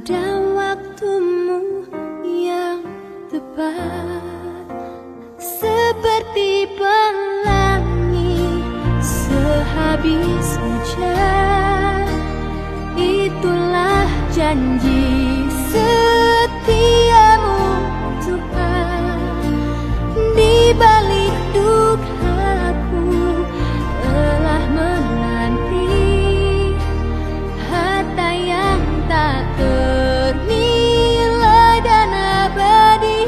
pada waktumu yang tepat, seperti pelangi sehabis hujan. Itulah janji setiamu Tuhan. Di balik dukaku telah menanti harta yang tak ternilai dan abadi.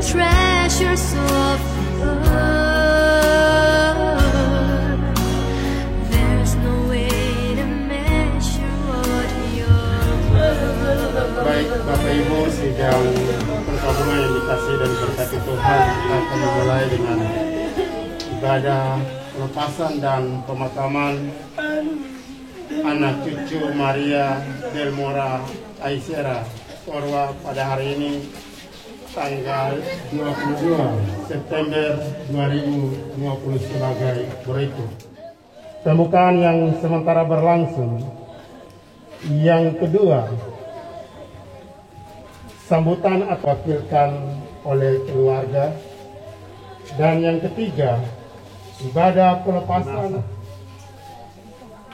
treasures of the earth. There's no way to measure what you're worth. Baik Bapak Ibu, sidang perkabungan yang dikasihi dan berkati Tuhan, kita akan memulai dengan ibadah pelepasan dan pemakaman anak cucu Maria Delmora Aisera Korwa pada hari ini tanggal 22 September 2020 sebagai berikut. Pembukaan yang sementara berlangsung. Yang kedua, sambutan atau diwakilkan oleh keluarga. Dan yang ketiga, ibadah pelepasan.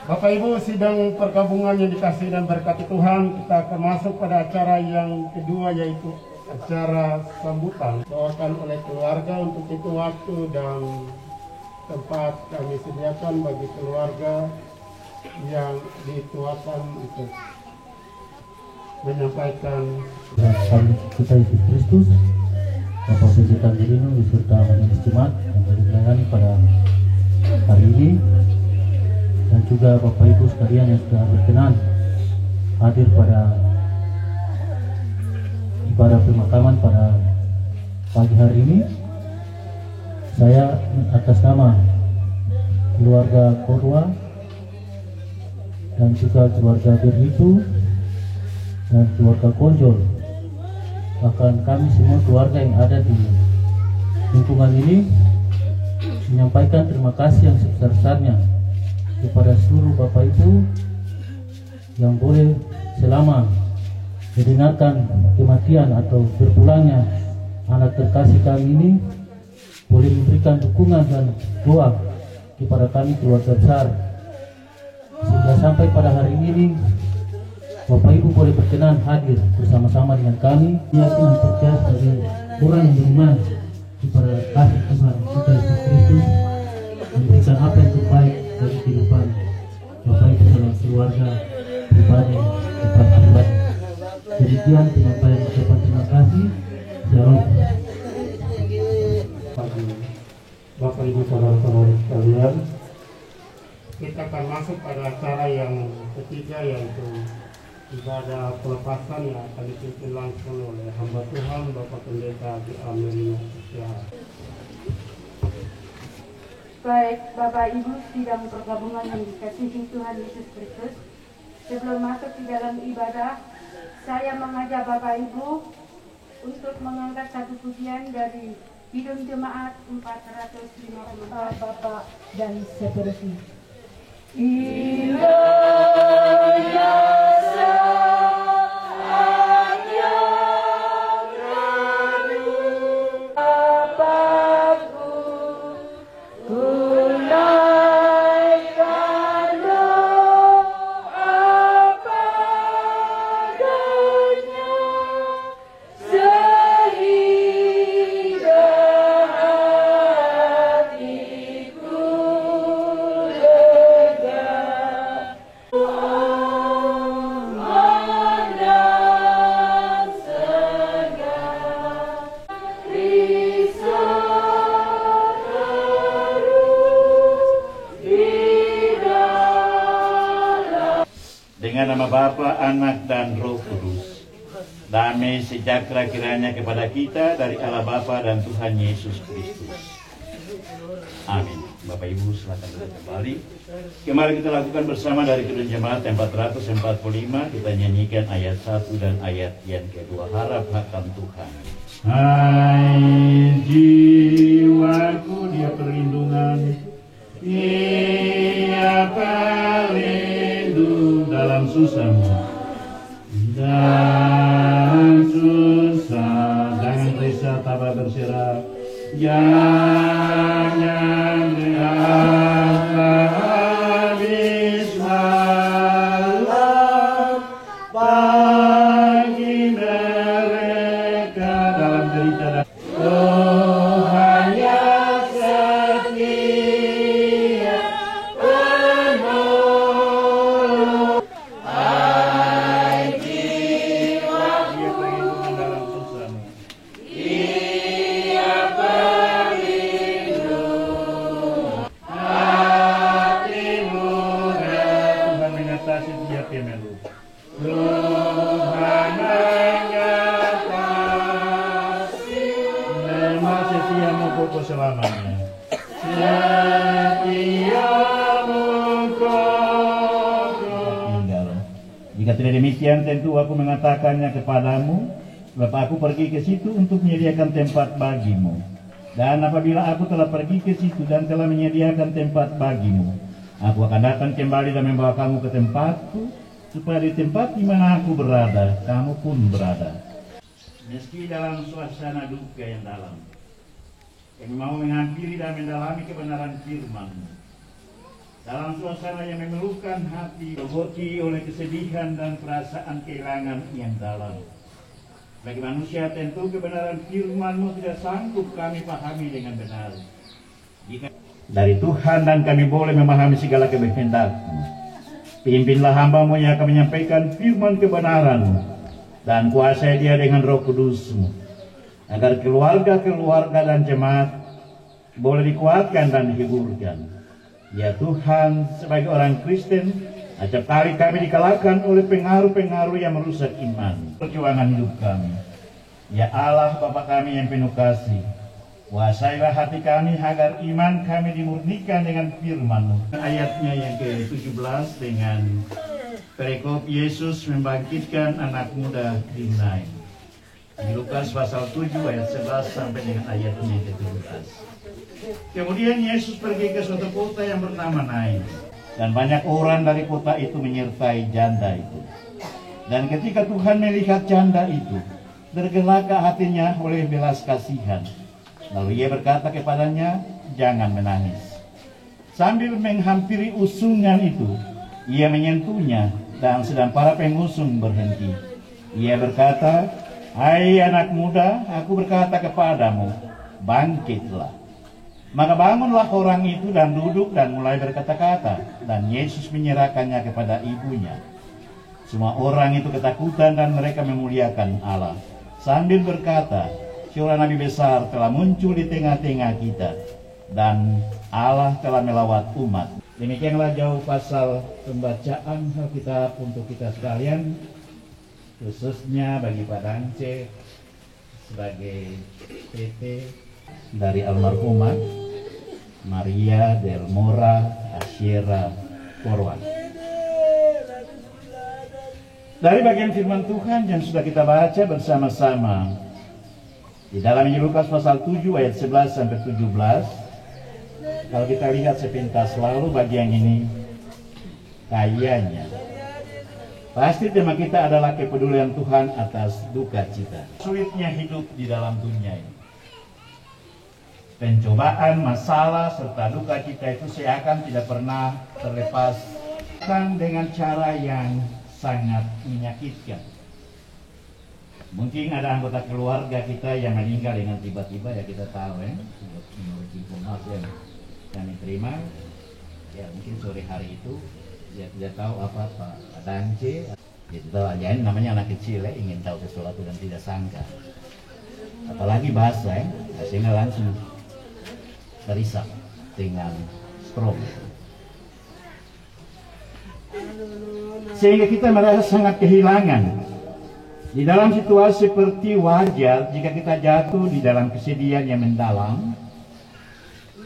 Bapak Ibu, sidang perkabungan yang dikasihi dan berkati Tuhan, kita akan masuk pada acara yang kedua, yaitu acara sambutan. Doakan oleh keluarga. Untuk itu waktu dan tempat kami sediakan bagi keluarga yang dituakan untuk menyampaikan kita Yesus Kristus, Bapak Presiden Dirino beserta Majelis Jemaat yang dilayani pada hari ini, dan juga Bapak Ibu sekalian yang sudah berkenan hadir pada ibadah pemakaman pada pagi hari ini. Saya atas nama keluarga Korwa dan juga keluarga Berlitu dan keluarga Konjol, bahkan kami semua keluarga yang ada di lingkungan ini, menyampaikan terima kasih yang sebesar-besarnya kepada seluruh Bapak Ibu yang boleh selama mendengarkan kematian atau berpulangnya anak terkasih kami ini, boleh memberikan dukungan dan doa kepada kami keluarga besar, sehingga sampai pada hari ini Bapak Ibu boleh berkenan hadir bersama-sama dengan kami, yakin dan percaya sebagai orang yang beriman kepada kasih Tuhan kita Yesus Kristus, memberikan apa yang terbaik dari kehidupan Bapak Ibu dalam keluarga pribadi dan pribadi. Demikian penyampaian ucapan terima kasih. Shalom. bagi Bapak Ibu saudara-saudari sekalian, kita akan masuk pada acara yang ketiga, yaitu ibadah pelepasan yang akan dipimpin langsung oleh hamba Tuhan Bapak Pendeta Agi Amelia. Baik Bapak Ibu sidang pergabungan yang dikasihi Tuhan Yesus Kristus, sebelum masuk di dalam ibadah, saya mengajak Bapak Ibu untuk mengangkat satu pujian dari Kidung Jemaat 450 Bapak dan seterusnya. Dengan nama Bapa, Anak, dan Roh Kudus. Damai sejahtera kiranya kepada kita dari Allah Bapa dan Tuhan Yesus Kristus. Amin. Bapak Ibu silakan duduk kembali. Kemarin kita lakukan bersama dari Kidung Jemaat 445. Kita nyanyikan ayat 1 dan ayat yang kedua. Harap akan Tuhan. Hai jiwaku, dia perlindungan, dia pelindung dalam susahmu dan susah. Jangan risau, tabah berserah, jangan gerak habis malam bagi mereka dalam derita. Tuhan yang setia penolong. Hai jiwa, dia perlindungan dalam susahmu. setiamu pokok selamanya. Setiamu tinggal. Jika tidak demikian, tentu aku mengatakannya kepadamu, sebab aku pergi ke situ untuk menyediakan tempat bagimu. Dan apabila aku telah pergi ke situ dan telah menyediakan tempat bagimu, aku akan datang kembali dan membawa kamu ke tempatku, supaya di tempat di mana aku berada, kamu pun berada. Meski dalam suasana duka yang dalam, kami mau menghampiri dan mendalami kebenaran firman-Mu. Dalam suasana yang memerlukan hati, terhoti oleh kesedihan dan perasaan kehilangan yang dalam. Bagi manusia tentu kebenaran firman-Mu tidak sanggup kami pahami dengan benar. Dari Tuhan dan kami boleh memahami segala kehendak-Mu. Pimpinlah hamba-Mu yang akan menyampaikan firman kebenaran-Mu, dan kuasai dia dengan Roh Kudus-Mu, agar keluarga-keluarga dan jemaat boleh dikuatkan dan dihiburkan. Ya Tuhan, sebagai orang Kristen, acap kali kami dikalahkan oleh pengaruh-pengaruh yang merusak iman, perjuangan hidup kami. Ya Allah, Bapa kami yang penuh kasih, kuasailah hati kami agar iman kami dimurnikan dengan firman-Mu. Ayatnya yang ke-17 dengan perikop Yesus membangkitkan anak muda di Nain. Di Lukas pasal 7 ayat 11 sampai dengan ayatnya yang ke-17. Kemudian Yesus pergi ke suatu kota yang bernama Nain, dan banyak orang dari kota itu menyertai janda itu. Dan ketika Tuhan melihat janda itu, tergelakah hatinya oleh belas kasihan. Lalu ia berkata kepadanya, "Jangan menangis." Sambil menghampiri usungan itu, ia menyentuhnya, dan sedang para pengusung berhenti. Ia berkata, "Hai anak muda, aku berkata kepadamu, bangkitlah." Maka bangunlah orang itu dan duduk dan mulai berkata-kata, dan Yesus menyerahkannya kepada ibunya. Semua orang itu ketakutan dan mereka memuliakan Allah, sambil berkata, "Seorang nabi besar telah muncul di tengah-tengah kita, dan Allah telah melawat umat." Demikianlah jauh pasal pembacaan Alkitab untuk kita sekalian, khususnya bagi Pak Dance sebagai PT dari almarhumah Maria Del Mora Asyera Korwan. Dari bagian firman Tuhan yang sudah kita baca bersama-sama di dalam Lukas pasal 7 ayat 11 sampai 17. Kalau kita lihat sepintas lalu bagian ini, kayaknya pasti tema kita adalah kepedulian Tuhan atas duka cita. Sulitnya hidup di dalam dunia ini, pencobaan, masalah, serta duka cita itu seakan tidak pernah terlepas dengan cara yang sangat menyakitkan. Mungkin ada anggota keluarga kita yang meninggal dengan tiba-tiba, ya kita tahu ya, menurut informasi yang kami terima, ya mungkin sore hari itu dia tidak tahu apa Pak Dance, itu tahu aja namanya anak kecil ya, ingin tahu sesuatu dan tidak sangka, apalagi bahasa ya, sehingga langsung terisak dengan stroke, sehingga kita merasa sangat kehilangan. Di dalam situasi seperti wajar jika kita jatuh di dalam kesedihan yang mendalam.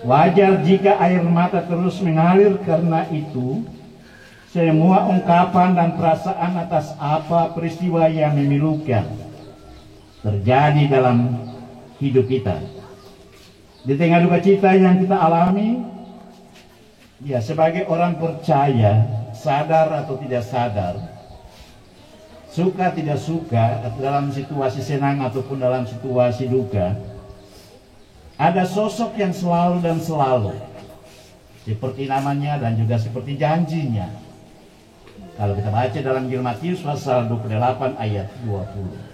Wajar jika air mata terus mengalir, karena itu semua ungkapan dan perasaan atas apa peristiwa yang memilukan terjadi dalam hidup kita. Di tengah duka cita yang kita alami, ya sebagai orang percaya, sadar atau tidak sadar, suka tidak suka, dalam situasi senang ataupun dalam situasi duka, ada sosok yang selalu dan selalu seperti namanya dan juga seperti janjinya. Kalau kita baca dalam Injil Matius pasal 28 ayat 20.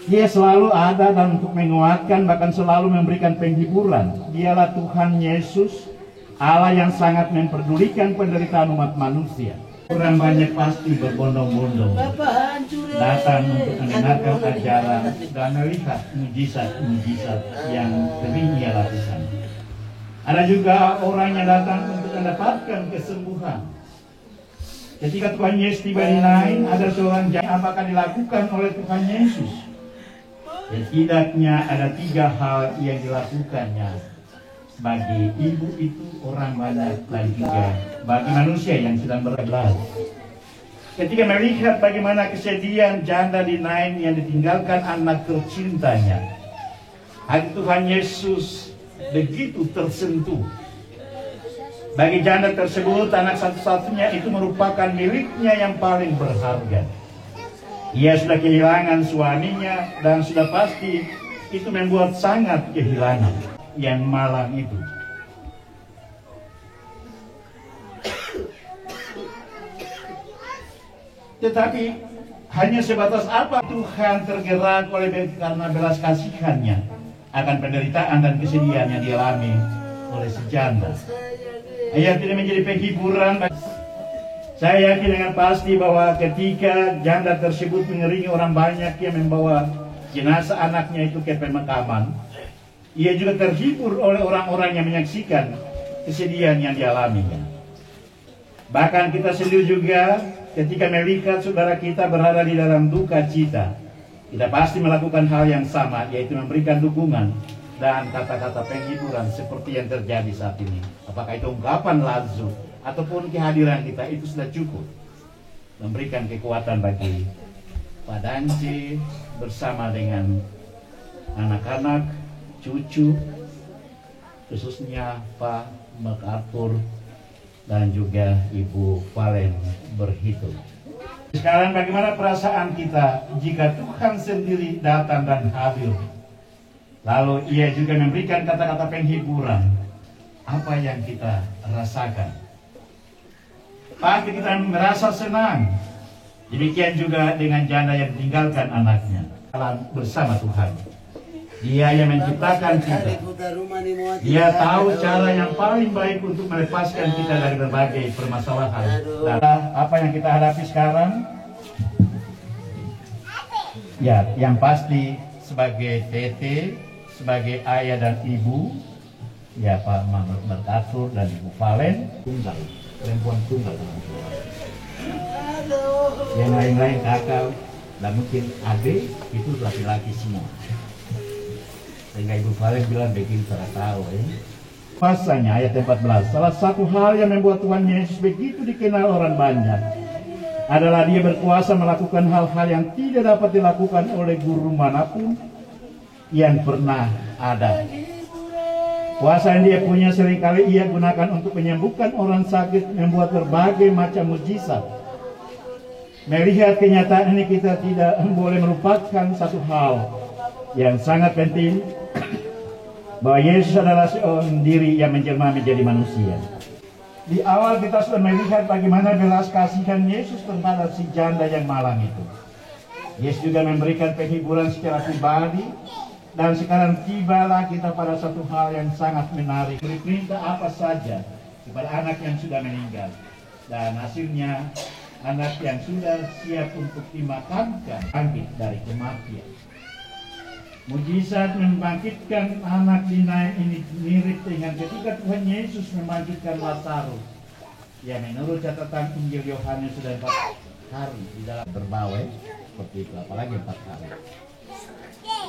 Dia selalu ada dan untuk menguatkan, bahkan selalu memberikan penghiburan. Dialah Tuhan Yesus, Allah yang sangat memperdulikan penderitaan umat manusia. Orang banyak pasti berbondong-bondong datang untuk mendengarkan ajaran dan melihat mujizat-mujizat yang sering ia lakukan. Ada juga orang yang datang untuk mendapatkan kesembuhan. Ketika Tuhan Yesus tiba di Nain, ada seorang janda. Apakah dilakukan oleh Tuhan Yesus? Setidaknya ada 3 hal yang dilakukannya. Bagi ibu itu orang banyak, dan juga bagi manusia yang sedang berbelas. Ketika melihat bagaimana kesedihan janda di Nain yang ditinggalkan anak tercintanya, hati Tuhan Yesus begitu tersentuh. Bagi janda tersebut, anak satu-satunya itu merupakan miliknya yang paling berharga. Ia sudah kehilangan suaminya dan sudah pasti itu membuat sangat kehilangan yang malang itu. Tetapi hanya sebatas apa Tuhan tergerak karena belas kasihannya akan penderitaan dan kesedihan yang dialami oleh si janda. Ayat ini menjadi penghiburan. Saya yakin dengan pasti bahwa ketika janda tersebut mengiringi orang banyak yang membawa jenazah anaknya itu ke pemakaman, ia juga terhibur oleh orang-orang yang menyaksikan kesedihan yang dialaminya. Bahkan kita sendiri juga ketika melihat saudara kita berada di dalam duka cita, kita pasti melakukan hal yang sama, yaitu memberikan dukungan dan kata-kata penghiburan seperti yang terjadi saat ini. Apakah itu ungkapan lazu ataupun kehadiran kita, itu sudah cukup memberikan kekuatan bagi Pak Danci bersama dengan anak-anak, cucu, khususnya Pak MacArthur dan juga Ibu Valen berhitung. Sekarang bagaimana perasaan kita jika Tuhan sendiri datang dan hadir? Lalu ia juga memberikan kata-kata penghiburan. Apa yang kita rasakan? Pasti kita merasa senang. Demikian juga dengan janda yang meninggalkan anaknya bersama Tuhan. Dia yang menciptakan kita. Dia tahu cara yang paling baik untuk melepaskan kita dari berbagai permasalahan. Dan apa yang kita hadapi sekarang? Ya, yang pasti sebagai tete, sebagai ayah dan ibu, ya Pak MacArthur dan Ibu Valen, tunggal, perempuan tunggal. Yang lain-lain kakak dan mungkin adik itu laki-laki semua. Sehingga Ibu Valen bilang begitu, tidak tahu ya. Pasanya ayat 14, salah satu hal yang membuat Tuhan Yesus begitu dikenal orang banyak adalah dia berkuasa melakukan hal-hal yang tidak dapat dilakukan oleh guru manapun yang pernah ada. Kuasa yang dia punya seringkali ia gunakan untuk menyembuhkan orang sakit, membuat berbagai macam mujizat. Melihat kenyataan ini, kita tidak boleh melupakan satu hal yang sangat penting, bahwa Yesus adalah seorang diri yang menjelma menjadi manusia. Di awal kita sudah melihat bagaimana belas kasihan Yesus terhadap si janda yang malang itu. Yesus juga memberikan penghiburan secara pribadi. Dan sekarang tibalah kita pada satu hal yang sangat menarik. Beri perintah apa saja kepada anak yang sudah meninggal. Dan hasilnya anak yang sudah siap untuk dimakamkan bangkit dari kematian. Mujizat membangkitkan anak di Nain ini mirip dengan ketika Tuhan Yesus membangkitkan Lazarus. Ya, menurut catatan Injil Yohanes sudah 4 hari di dalam berbawai seperti itu, apalagi 4 hari.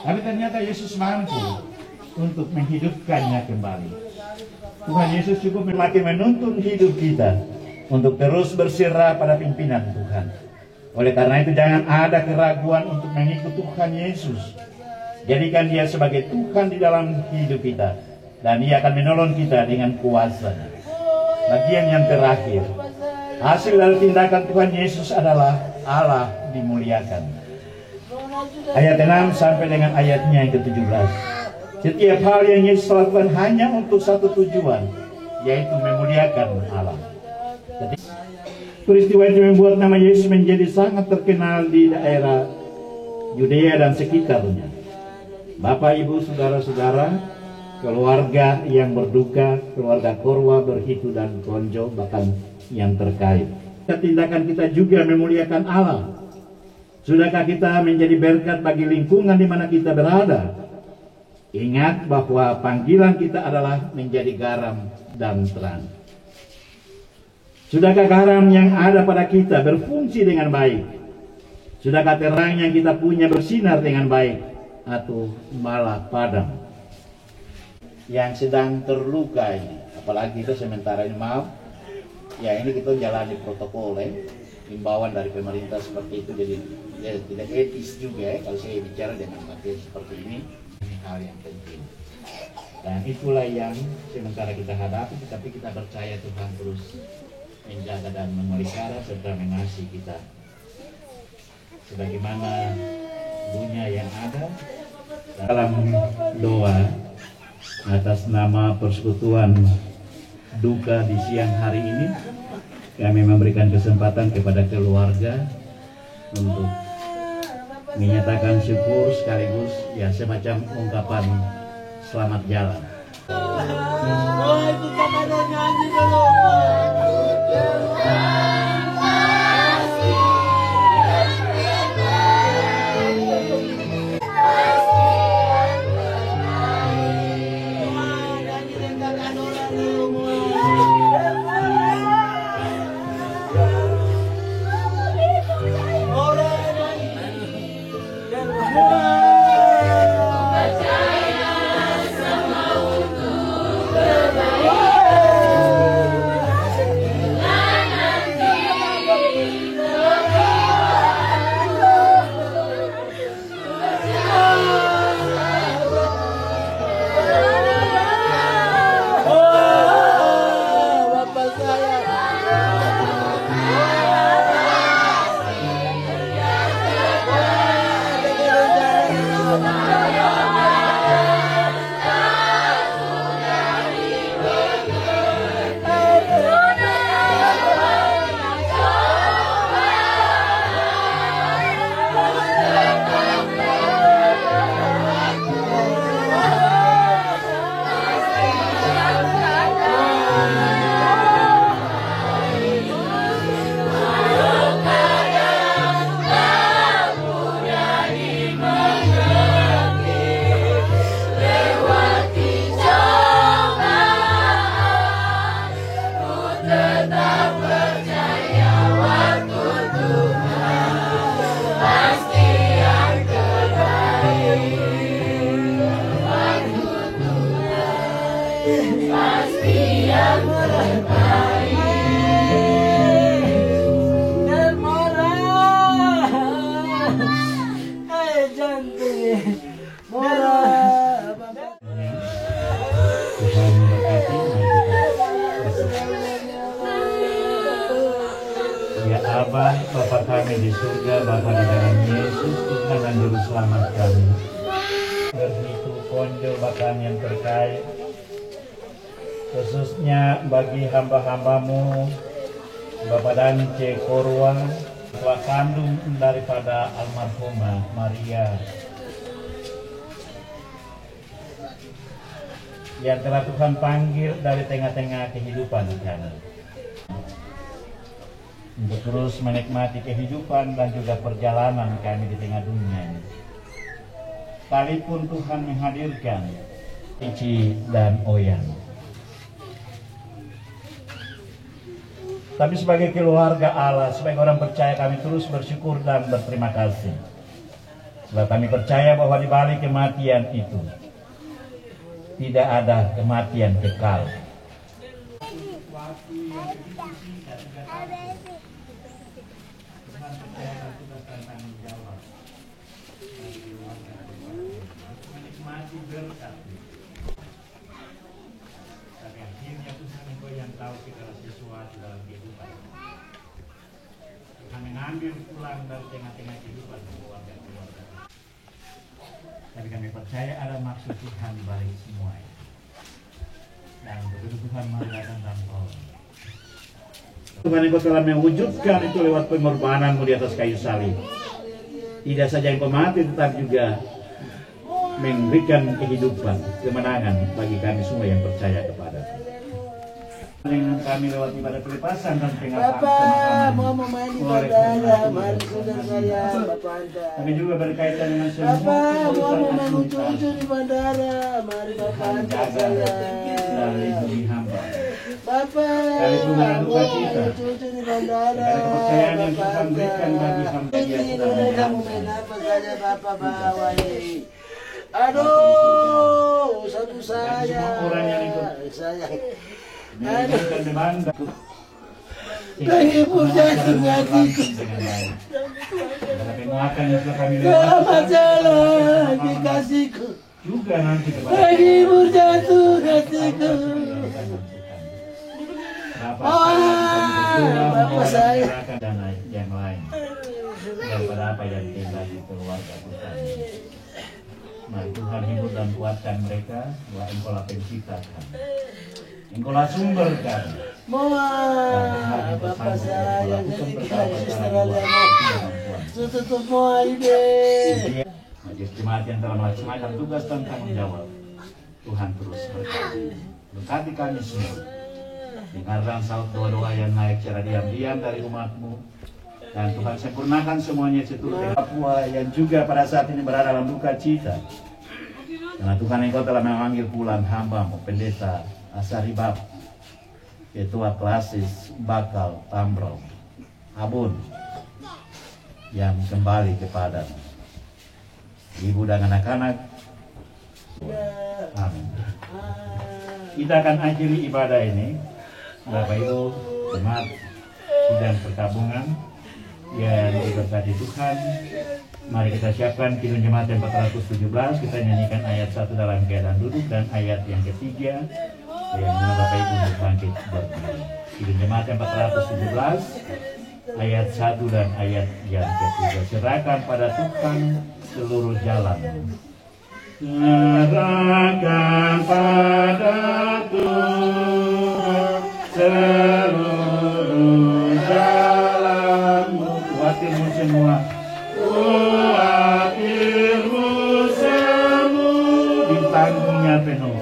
Tapi ternyata Yesus mampu untuk menghidupkannya kembali. Tuhan Yesus cukup semakin menuntun hidup kita untuk terus berserah pada pimpinan Tuhan. Oleh karena itu jangan ada keraguan untuk mengikut Tuhan Yesus. Jadikan dia sebagai Tuhan di dalam hidup kita. Dan dia akan menolong kita dengan kuasa. Bagian yang terakhir, hasil dari tindakan Tuhan Yesus adalah Allah dimuliakan. Ayat 6 sampai dengan ayatnya yang ke-17. Setiap hal yang Yesus lakukan hanya untuk satu tujuan, yaitu memuliakan Allah. Jadi, peristiwa itu membuat nama Yesus menjadi sangat terkenal di daerah Yudea dan sekitarnya. Bapak, Ibu, saudara-saudara, keluarga yang berduka, keluarga Korwa, Berhitu, dan Konjo, bahkan yang terkait. Tindakan kita juga memuliakan Allah. Sudahkah kita menjadi berkat bagi lingkungan di mana kita berada? Ingat bahwa panggilan kita adalah menjadi garam dan terang. Sudahkah garam yang ada pada kita berfungsi dengan baik? Sudahkah terang yang kita punya bersinar dengan baik? Atau malah padam? Yang sedang terluka ini, apalagi kita sementara ini, maaf, ya ini kita jalani protokol, himbauan dari pemerintah seperti itu, jadi ya, tidak etis juga kalau saya bicara dengan materi seperti ini hal yang penting. Dan itulah yang sementara kita hadapi, tapi kita percaya Tuhan terus menjaga dan memelihara serta mengasihi kita. Sebagaimana dunia yang ada dalam doa atas nama persekutuan duka di siang hari ini, kami memberikan kesempatan kepada keluarga untuk menyatakan syukur sekaligus ya semacam ungkapan selamat jalan. Ya Abah, Bapa kami di surga, Bapa di dalam Yesus, Tuhan dan Juru Selamat kami. Begitu konjo bahkan yang terkait, khususnya bagi hamba-hambamu, Bapak Dance Korwa, tua kandung daripada almarhumah Maria, yang telah Tuhan panggil dari tengah-tengah kehidupan kami untuk terus menikmati kehidupan dan juga perjalanan kami di tengah dunia ini. Sekalipun Tuhan menghadirkan Ici dan Oyan, tapi sebagai keluarga Allah, sebagai orang percaya, kami terus bersyukur dan berterima kasih. Sebab kami percaya bahwa di balik kematian itu tidak ada kematian kekal. Menikmati berkat. Tapi akhirnya Tuhan Engkau yang tahu segala sesuatu dalam kehidupan. Tuhan mengambil pulang dari tengah-tengah kehidupan keluarga-keluarga. Tapi kami percaya ada maksud Tuhan di balik semuanya. Dan begitu Tuhan mau datang dan tolong. Tuhan Engkau telah mewujudkan itu lewat pengorbananmu di atas kayu salib. Tidak saja Engkau mati, tetapi juga memberikan kehidupan, kemenangan bagi kami semua yang percaya kepada-Mu. Dengan kami lewat ibadah pelepasan dan pengabdian Bapak mau main di bandara, mari saudara saya, Bapak Anda. Kami juga berkaitan dengan semua Bapak mau keputusan main lucu-lucu di bandara, mari Bapak Anda saya. dan lindungi hamba. Bapak Kami pun dengan mau duka main cita lucu-lucu di bandara, kepada kepercayaan yang Bapak Tuhan berikan bagi hamba Anda. yang Ini sedang udah kamu menjalankan. main apa saja Bapak bawa ini. Aduh, satu saya. Semua orang yang ikut Saya. menjalankan demanda Menghibur jantung hatiku. dengan baik. Dalam penguatan yang telah kami Dalam lewatkan, masalah kekasihku. juga nanti kepada Menghibur jantung hatiku. Bapak saya. dan yang lain daripada apa yang tinggal di keluarga Tuhan. Mari Tuhan hibur dan kuatkan mereka, bahwa Engkaulah penciptakan, Engkaulah sumberkan. Moa, Bapak saya yang jadi kaya Australia tutup moa ide. Majelis jemaat yang telah melaksanakan tugas dan tanggung jawab, Tuhan terus berkati. Berkati kami semua. Dengarkan saut doa-doa yang naik secara diam-diam dari umat-Mu. Dan Tuhan sempurnakan semuanya seturut Papua yang juga pada saat ini berada dalam duka cita. Karena Tuhan Engkau telah memanggil pulang hamba-Mu, Pendeta Asaribab, Ketua Klasis Bakal Tambrong Abun, yang kembali kepada ibu dan anak-anak. Amin. Kita akan akhiri ibadah ini, Bapak Ibu, jemaat sidang perkabungan yang diberkati Tuhan. Mari kita siapkan Kidung Jemaat yang 417. Kita nyanyikan ayat 1 dalam keadaan duduk dan ayat yang ketiga yang mana Bapak Ibu untuk bangkit berdiri. Kidung Jemaat yang 417 ayat 1 dan ayat yang ketiga. Serahkan pada Tuhan seluruh jalan. Serahkan pada Tuhan seluruh jalanmu. Kuatirmu semua. Kuatirmu semua. Ditanggungnya penuh.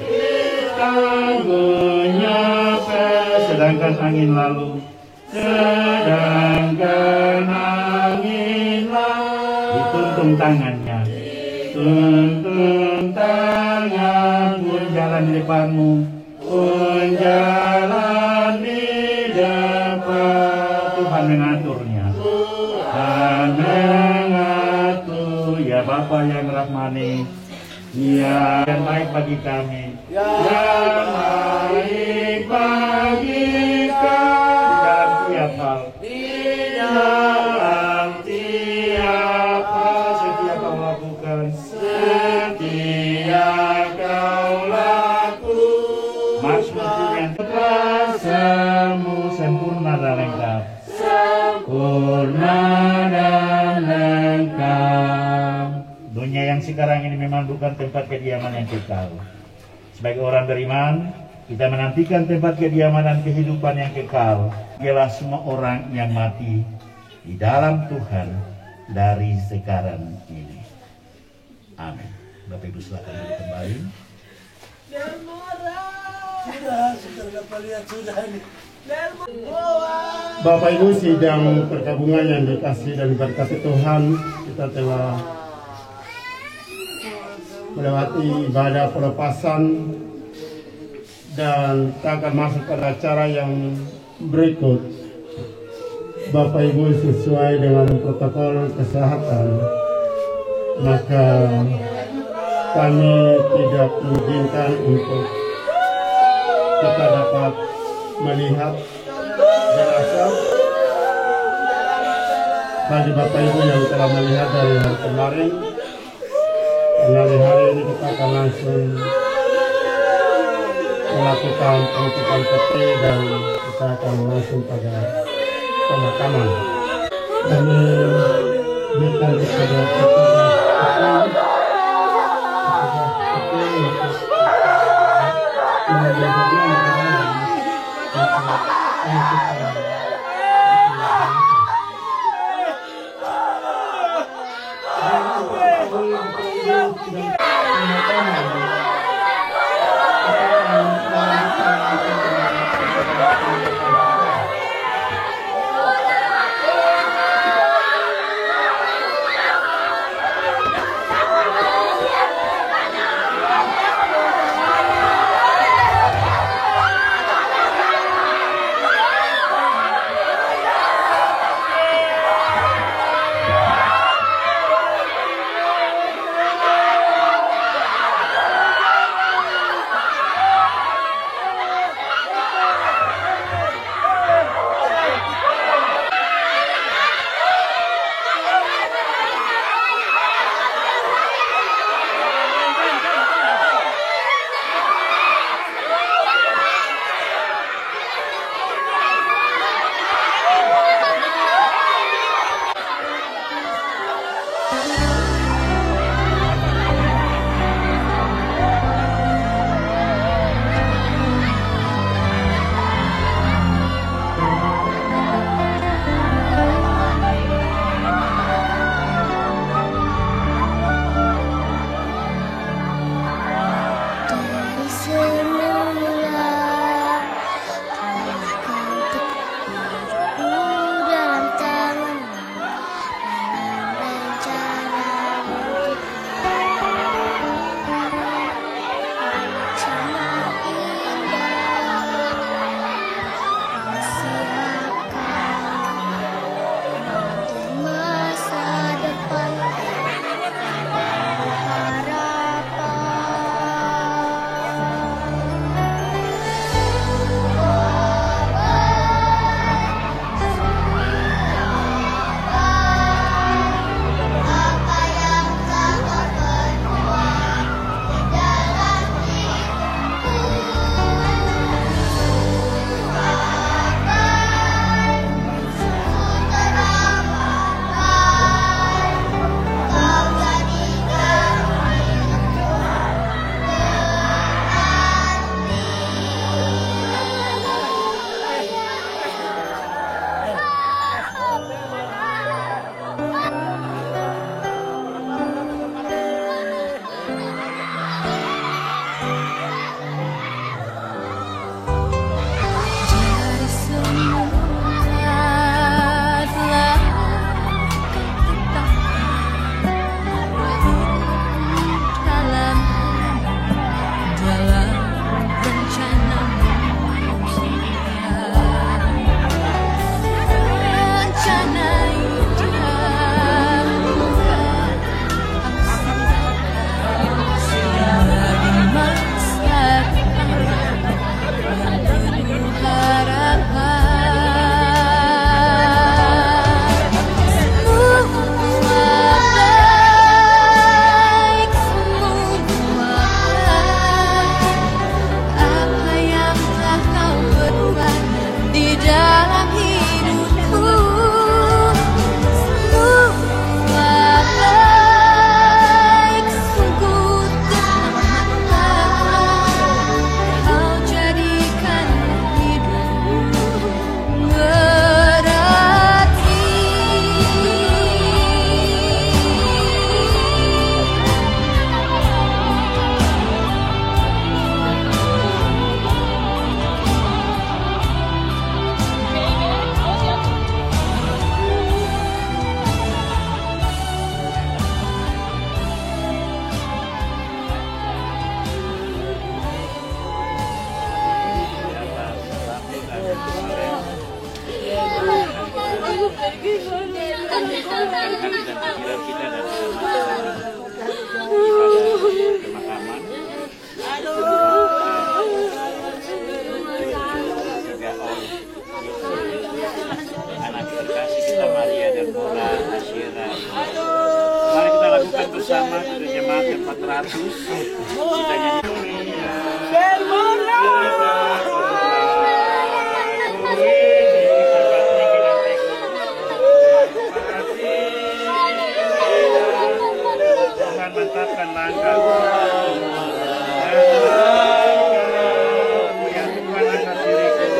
Tanggungnya penuh. Sedangkan angin lalu. Sedangkan angin lalu. Dituntung tangannya. Tuntun tangan. Pun jalan di depanmu. Pun jalan di depan. Tuhan mengaturnya. Tuhan mengatur. Ya Bapa yang rahmani, ya yang baik bagi kami, yang baik bagi kami dalam tiap hal, dalam tiap hal setiap kau lakukan, setiap kau lakukan. Maksudnya yang semu sempurna dan lengkap, sempurna dan lengkap. Dunia yang sekarang ini memang bukan tempat kediaman yang kekal. Sebagai orang beriman, kita menantikan tempat kediaman dan kehidupan yang kekal. Ialah semua orang yang mati di dalam Tuhan dari sekarang ini. Amin. Bapak Ibu silakan duduk kembali. Sudah dapat lihat sudah nih. Bapak Ibu sidang perkabungan yang dikasih dan diberkati Tuhan, kita telah melewati ibadah pelepasan dan kita akan masuk pada acara yang berikut. Bapak Ibu sesuai dengan protokol kesehatan, maka kami tidak mengizinkan untuk kita dapat melihat jenazah. Bagi Bapak Ibu yang telah melihat dari hari kemarin, karena di hari ini kita akan langsung melakukan penutupan peti dan kita akan langsung pada pemakaman. Kami berikan kepada bersama ke jemaat 400 kita nyanyi. Tuhan mantapkan langkah. Ya Tuhan angkat diriku.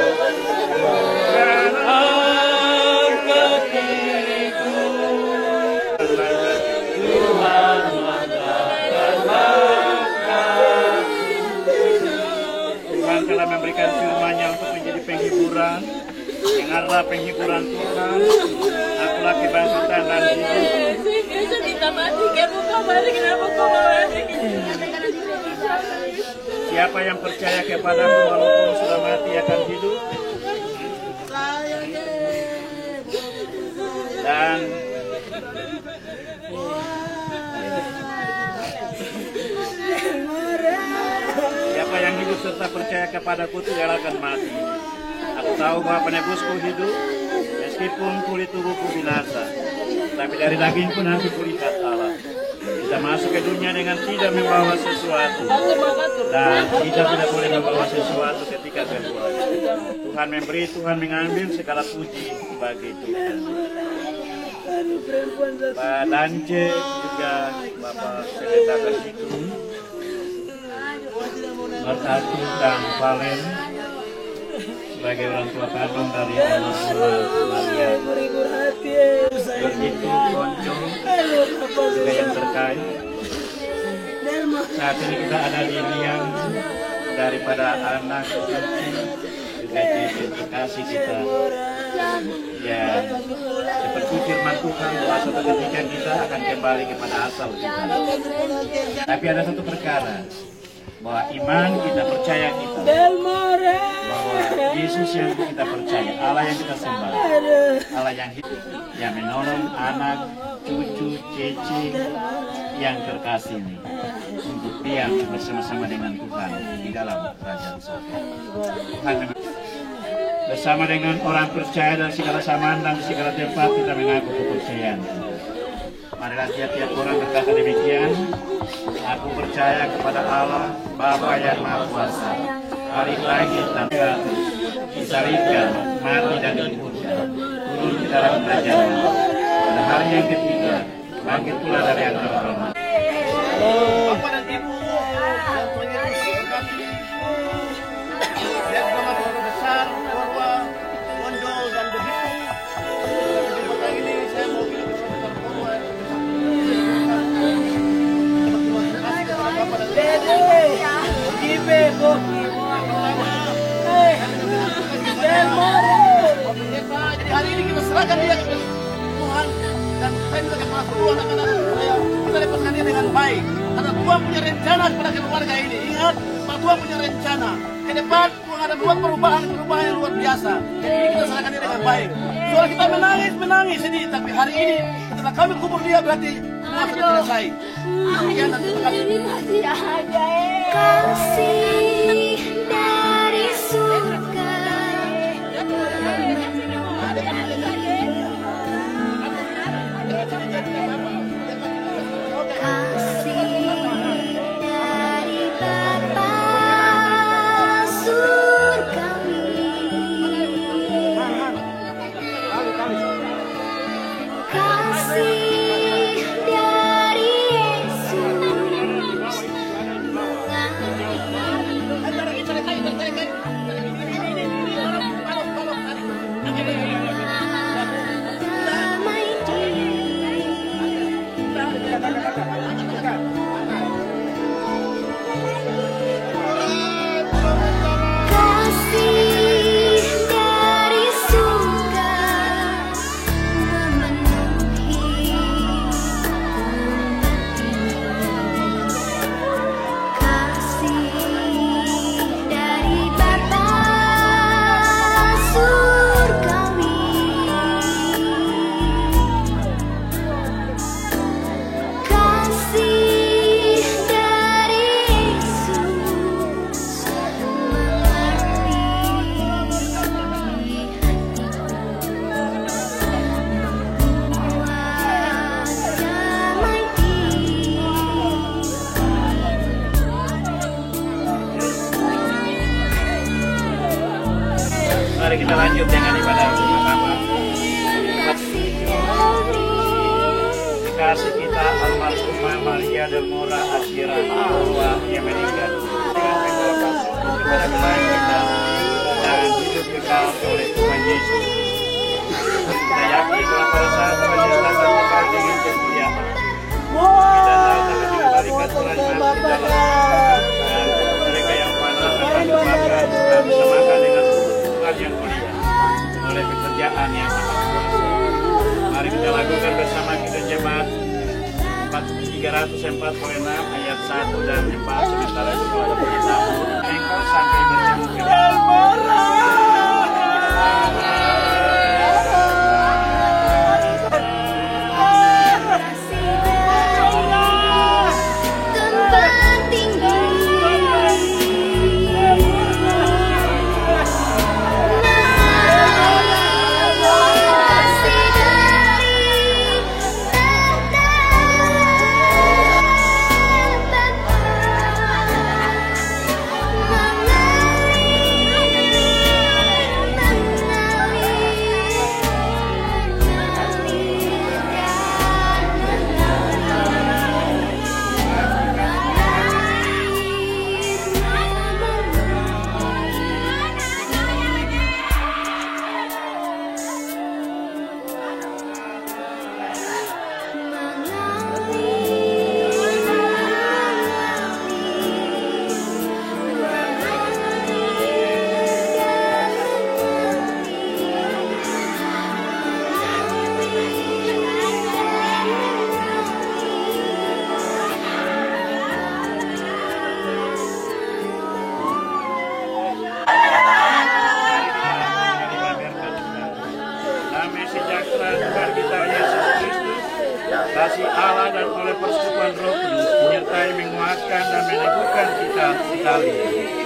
Tuhan telah memberikan firman-Nya untuk menjadi penghiburan. Dengarlah penghiburan Tuhan. Akulah kebangkitan dan hidup. Siapa yang percaya kepadamu walaupun sudah mati akan hidup. Dan siapa yang hidup serta percaya kepadaku tidak akan mati. Aku tahu bahwa penebusku hidup, meskipun kulit tubuhku binasa, tapi dari dagingku nanti kulihat Allah. Kita masuk ke dunia dengan tidak membawa sesuatu, dan kita tidak boleh membawa sesuatu ketika keluar. Tuhan memberi, Tuhan mengambil, segala puji bagi Tuhan. Pak Dance juga Bapak Pendeta itu, Martatu dan Valen sebagai orang tua kandung dari anak Maria. Begitu Konco juga yang terkait. Saat ini kita ada di liang daripada anak cucu juga Cici terkasih kita. Ya, seperti firman Tuhan bahwa suatu ketika kita akan kembali kepada asal kita. Tapi ada satu perkara, bahwa iman kita percaya kita, bahwa Yesus yang kita percaya, Allah yang kita sembah, Allah yang hidup, yang menolong anak, cucu, Cici yang terkasih ini untuk diam bersama-sama dengan Tuhan di dalam kerajaan surga. Tuhan bersama dengan orang percaya dari segala zaman dan di segala tempat kita mengaku kepercayaan. Marilah tiap-tiap orang berkata demikian. Aku percaya kepada Allah Bapa yang Maha Kuasa, hari langit dan disalibkan, mati dan dikuburkan, turun ke dalam kerajaan. Pada hari yang ketiga, bangkit pula dari antara orang mati. Bapak dan Ibu yang Tuhan Yesus berkati, saya bersama keluarga besar, keluarga Bonjol dan Begitu. Kesempatan ini saya mau bilang bersama keluarga Bapak dan Ibu. Jadi hari ini kita serahkan dia ke Tuhan, dan saya juga kepada seluruh anak-anak saya, kita lepaskan dia dengan baik. Karena Tuhan punya rencana kepada keluarga ini. Ingat, bahwa Tuhan punya rencana. Ke depan Tuhan ada buat perubahan yang luar biasa. Jadi ini kita serahkan dia dengan baik. Soalnya kita menangis sedih, tapi hari ini setelah kami kubur dia berarti semua sudah selesai. Demikian dan terima kasih. Kasih dari surga. Kasih dari Bapa surgawi. Kasih dari Yesus. Mari kita lanjut dengan ibadah bersama-sama. Kasih kita almarhumah Maria del Mora Asyira bahwa ia meninggal dengan membawa kepada kebaikan dan hidup kekal oleh Tuhan Yesus. Kita yakin bahwa pada saat Tuhan Yesus datang kembali dengan kemuliaan, kita tahu akan dikembalikan Tuhan di dalam dan mereka yang fana akan dibakar dan disamakan dengan Tuhan yang mulia oleh pekerjaan yang sangat kuasa. Mari kita lakukan bersama kita jemaat 346 ayat 1 dan 4 sementara itu kalau kita engkau sampai bertemu kita. Kasih Allah dan oleh persekutuan Roh Kudus menyertai, menguatkan dan meneguhkan kita sekalian.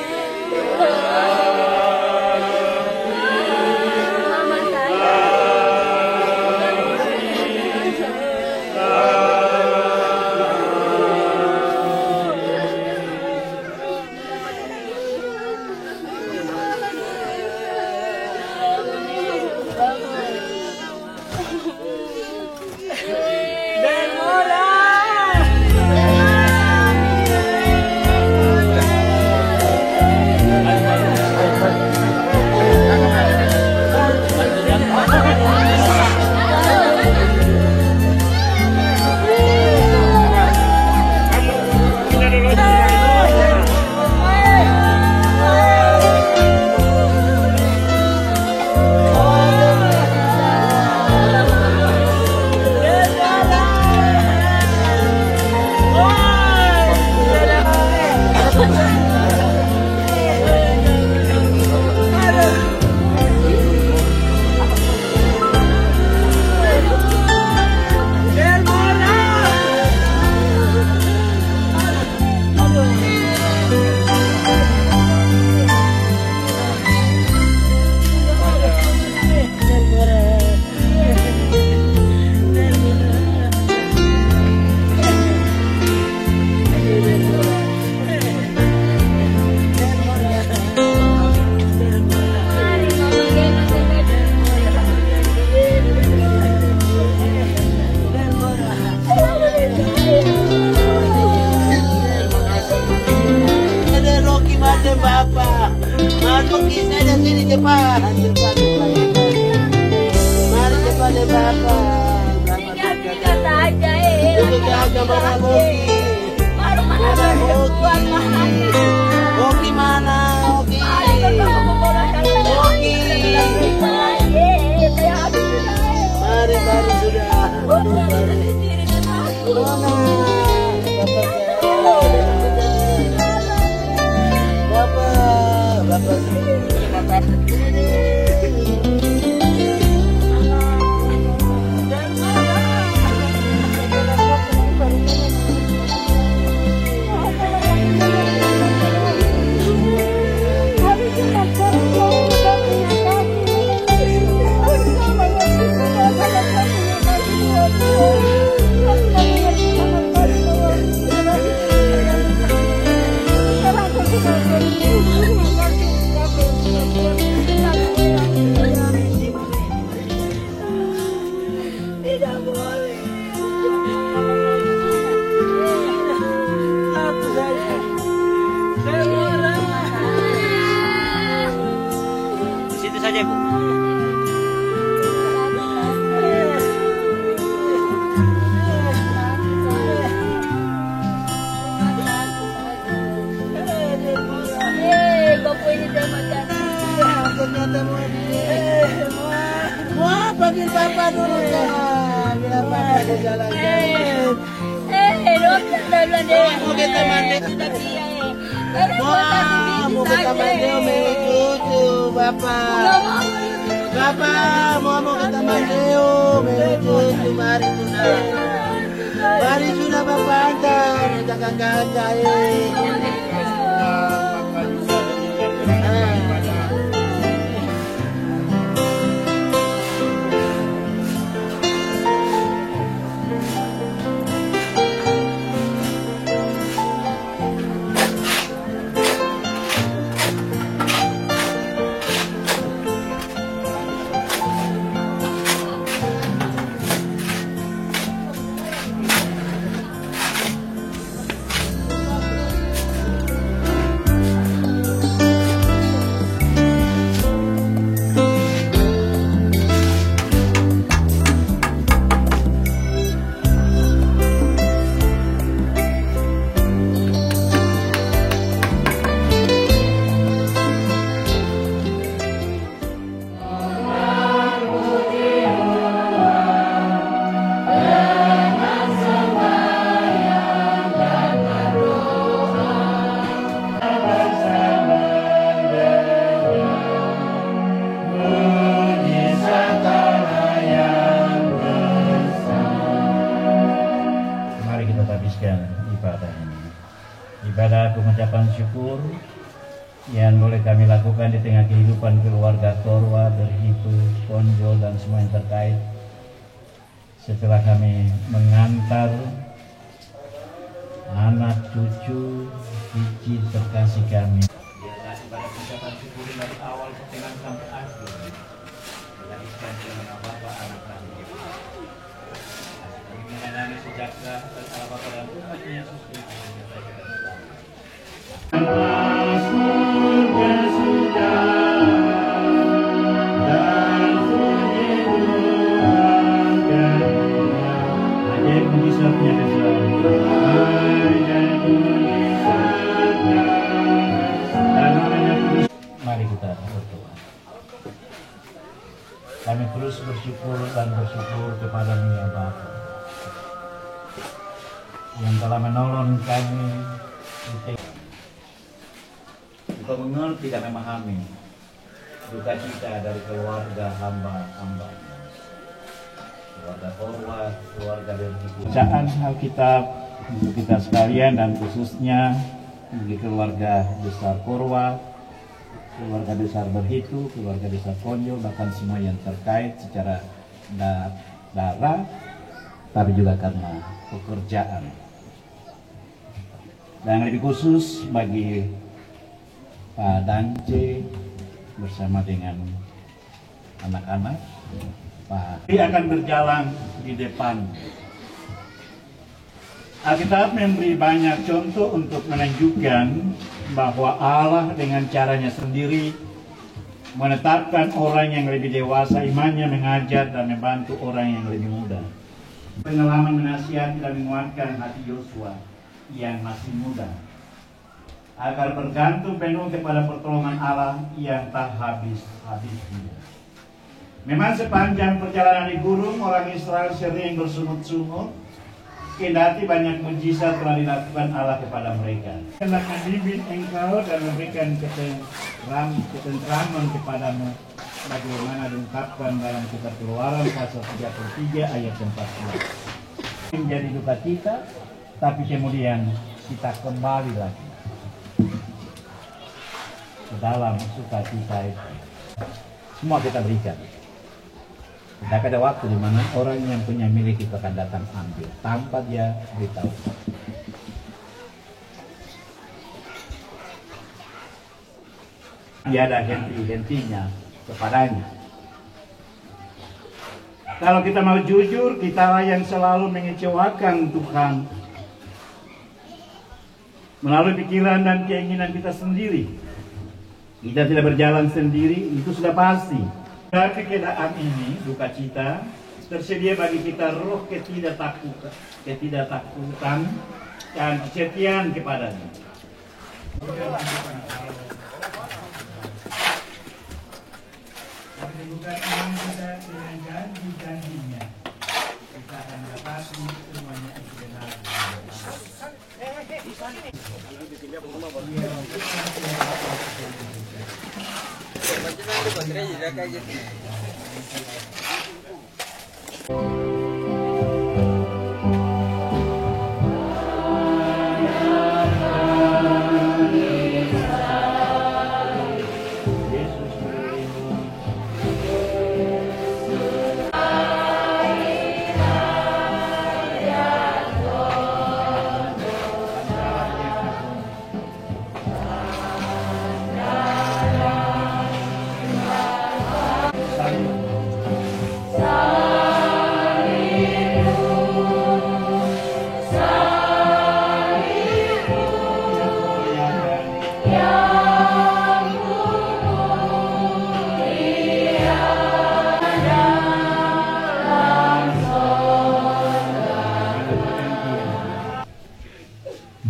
Bapak mau kata Mandeo, menuju mari sudah. Mari sudah Bapak antar kakak-kakak. Ibadah pengucapan syukur yang boleh kami lakukan di tengah kehidupan keluarga Korwa, Berhitu, Konjol dan semua yang terkait setelah kami mengantar anak, cucu, cici terkasih kami. Biarlah ibadah pengucapan syukur dari awal setengah sampai akhir dilakukan dengan Bapa, Anak, dan Roh Kudus. Kami mengenali sejahtera Allah Bapa dan Tuhan Yesus Kristus. Mari kita berdoa. Kami terus bersyukur dan bersyukur kepada-Mu ya Bapa, yang telah menolong kami untuk mengerti dan memahami duka cita dari keluarga hamba-hamba, keluarga Korwa, keluarga Berhitu. Bacaan Alkitab untuk kita sekalian dan khususnya bagi keluarga besar Korwa, keluarga besar Berhitu, keluarga besar Konjol, bahkan semua yang terkait secara darah, tapi juga karena pekerjaan. Dan lebih khusus bagi Pak Dance bersama dengan anak-anak, Pak akan berjalan di depan. Alkitab memberi banyak contoh untuk menunjukkan bahwa Allah dengan caranya sendiri menetapkan orang yang lebih dewasa imannya, mengajar dan membantu orang yang lebih muda. Pengalaman menasihati dan menguatkan hati Yosua yang masih muda agar bergantung penuh kepada pertolongan Allah yang tak habis-habisnya. Memang sepanjang perjalanan di gurun, orang Israel sering bersungut-sungut, kendati banyak mujizat telah dilakukan Allah kepada mereka. Hendak membimbing engkau dan memberikan ketentraman kepadamu, bagaimana diungkapkan dalam kitab Keluaran pasal 33 ayat 14. Menjadi duka cita, tapi kemudian kita kembali lagi ke dalam sukacita itu. Semua kita berikan. Tapi ada waktu di mana orang yang punya milik itu akan datang ambil tanpa dia beritahu. Dia ada henti-hentinya kepadanya. Kalau kita mau jujur, kita yang selalu mengecewakan Tuhan melalui pikiran dan keinginan kita sendiri. Kita tidak berjalan sendiri, itu sudah pasti. Tapi keadaan ini, duka cita, tersedia bagi kita roh ketidaktakutan dan kesetiaan kepadanya. Bukan kita dengan janji-janjinya, kita akan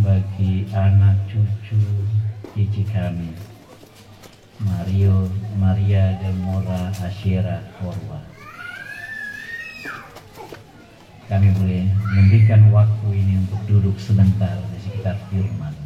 Bagi anak cucu cici kami, Maria Delmora Asyera Korwa, kami boleh memberikan waktu ini untuk duduk sebentar di sekitar firman.